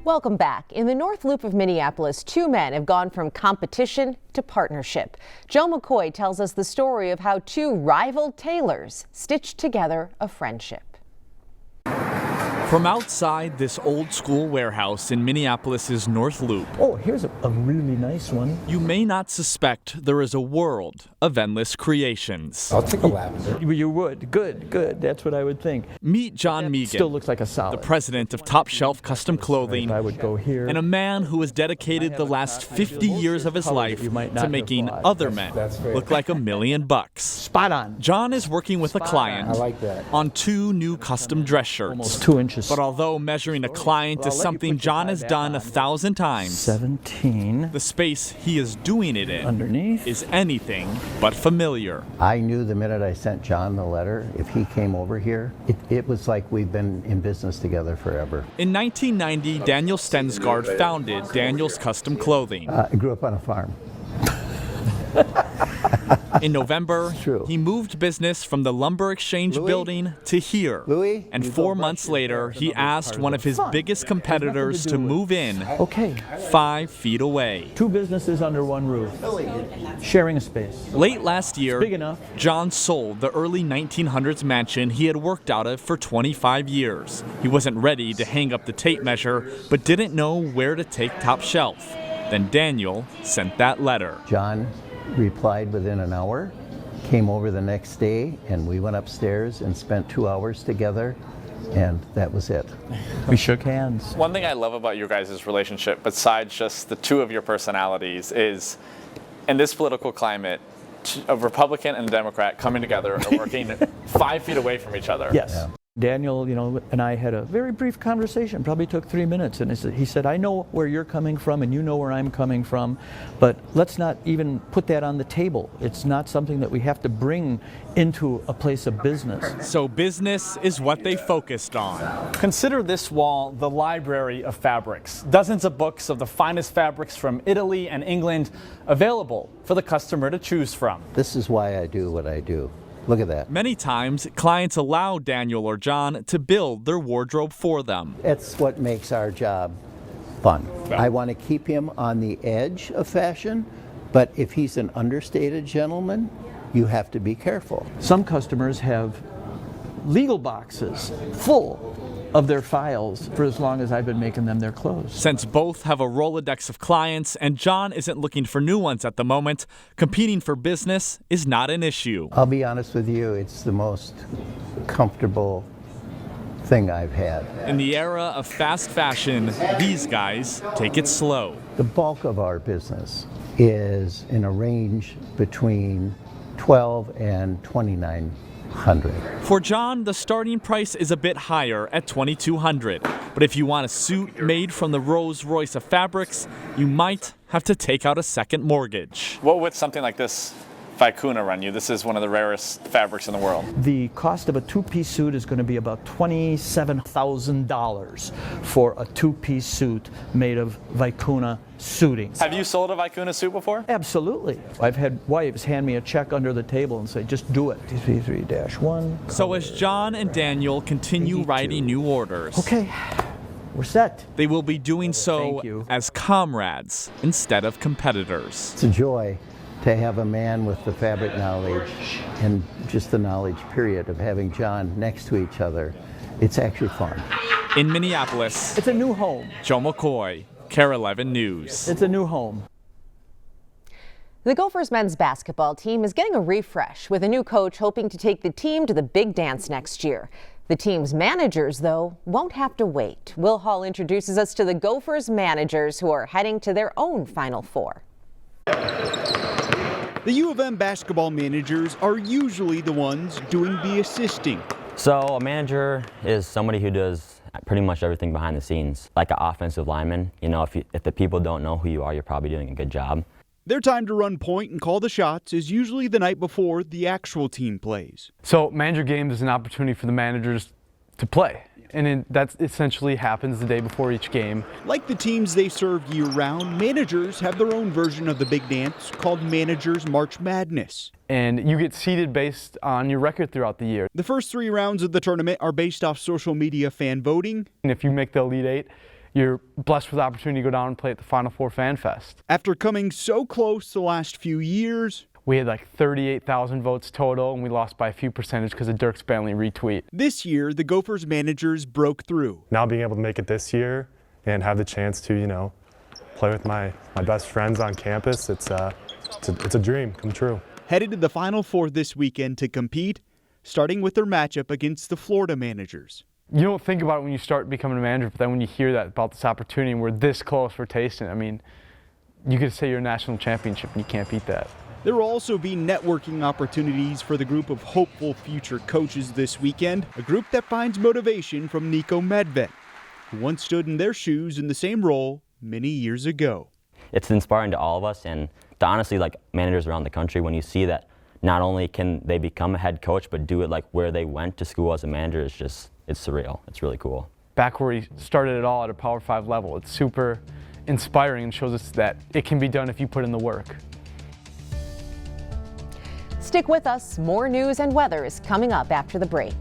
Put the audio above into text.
Welcome back. In the North Loop of Minneapolis, two men have gone from competition to partnership. Joe McCoy tells us the story of how two rival tailors stitched together a friendship. From outside this old school warehouse in Minneapolis's North Loop. Oh, here's a really nice one. You may not suspect there is a world of endless creations. I'll take a lavender. You would. Good. That's what I would think. Meet John Megan. Still looks like a solid. The president of Top Shelf Custom Clothing. I would go here. And a man who has dedicated the last 50 years of his life to making other men look like $1 million. Spot on. John is working with a client I like that. on two new custom dress shirts. Almost 2 inches. But although measuring a client is something John has done 1,000 times, 17. the space he is doing it in Underneath. is anything but familiar. I knew the minute I sent John the letter, if he came over here, it was like we've been in business together forever. In 1990, Daniel Stensgaard founded Daniel's Custom Clothing. I grew up on a farm. In November, True. he moved business from the Lumber Exchange building to here. Louis? And 4 months later, he asked one of his biggest competitors to move in Okay. 5 feet away. Two businesses under one roof. Sharing a space. Late last year, Big enough. John sold the early 1900s mansion he had worked out of for 25 years. He wasn't ready to hang up the tape measure, but didn't know where to take Top Shelf. Then Daniel sent that letter. John replied within an hour, came over the next day, and we went upstairs and spent 2 hours together, and that was it. We shook hands. One thing I love about your guys' relationship, besides just the two of your personalities, is in this political climate, a Republican and a Democrat coming together are working 5 feet away from each other. Yes. Yeah. Daniel, and I had a very brief conversation, probably took 3 minutes, and he said, I know where you're coming from and you know where I'm coming from, but let's not even put that on the table. It's not something that we have to bring into a place of business. So business is what they focused on. Consider this wall the library of fabrics. Dozens of books of the finest fabrics from Italy and England available for the customer to choose from. This is why I do what I do. Look at that. Many times, clients allow Daniel or John to build their wardrobe for them. It's what makes our job fun. I want to keep him on the edge of fashion, but if he's an understated gentleman, you have to be careful. Some customers have legal boxes full of their files for as long as I've been making them their clothes. Since both have a Rolodex of clients and John isn't looking for new ones at the moment, competing for business is not an issue. I'll be honest with you, it's the most comfortable thing I've had. In the era of fast fashion, these guys take it slow. The bulk of our business is in a range between 12 and 2900. For John, the starting price is a bit higher at $2,200. But if you want a suit made from the Rolls-Royce of fabrics, you might have to take out a second mortgage. What would something like this Vicuna run you? This is one of the rarest fabrics in the world. The cost of a two-piece suit is going to be about $27,000 for a two-piece suit made of Vicuna suiting. Have you sold a Vicuna suit before? Absolutely. I've had wives hand me a check under the table and say, just do it. TP3-1. So as John and Daniel continue writing new orders, Okay, we're set. they will be doing so Thank you. as comrades instead of competitors. It's a joy to have a man with the fabric knowledge and just the knowledge, period, of having John next to each other. It's actually fun. In Minneapolis, It's a new home. Joe McCoy, KARE 11 News. It's a new home. The Gophers men's basketball team is getting a refresh with a new coach hoping to take the team to the big dance next year. The team's managers, though, won't have to wait. Will Hall introduces us to the Gophers managers who are heading to their own Final Four. The U of M basketball managers are usually the ones doing the assisting. So a manager is somebody who does pretty much everything behind the scenes, like an offensive lineman. You know, if the people don't know who you are, you're probably doing a good job. Their time to run point and call the shots is usually the night before the actual team plays. So manager games is an opportunity for the managers to play. And that essentially happens the day before each game. Like the teams they serve year-round, managers have their own version of the big dance called Managers March Madness. And you get seeded based on your record throughout the year. The first 3 rounds of the tournament are based off social media fan voting. And if you make the Elite Eight, you're blessed with the opportunity to go down and play at the Final Four Fan Fest. After coming so close the last few years, We had like 38,000 votes total, and we lost by a few percentage because of Dirk Spanley retweet. this year the Gophers managers broke through. Now being able to make it this year and have the chance to, play with my best friends on campus, it's a dream come true. Headed to the Final Four this weekend to compete, starting with their matchup against the Florida managers. You don't think about it when you start becoming a manager, but then when you hear that about this opportunity and we're this close for tasting it, I mean, you could say you're a national championship and you can't beat that. There will also be networking opportunities for the group of hopeful future coaches this weekend, a group that finds motivation from Nico Medved, who once stood in their shoes in the same role many years ago. It's inspiring to all of us, and to honestly, like managers around the country, when you see that not only can they become a head coach, but do it like where they went to school as a manager, it's surreal. It's really cool. Back where he started it all at a Power 5 level, it's super inspiring and shows us that it can be done if you put in the work. Stick with us. More news and weather is coming up after the break.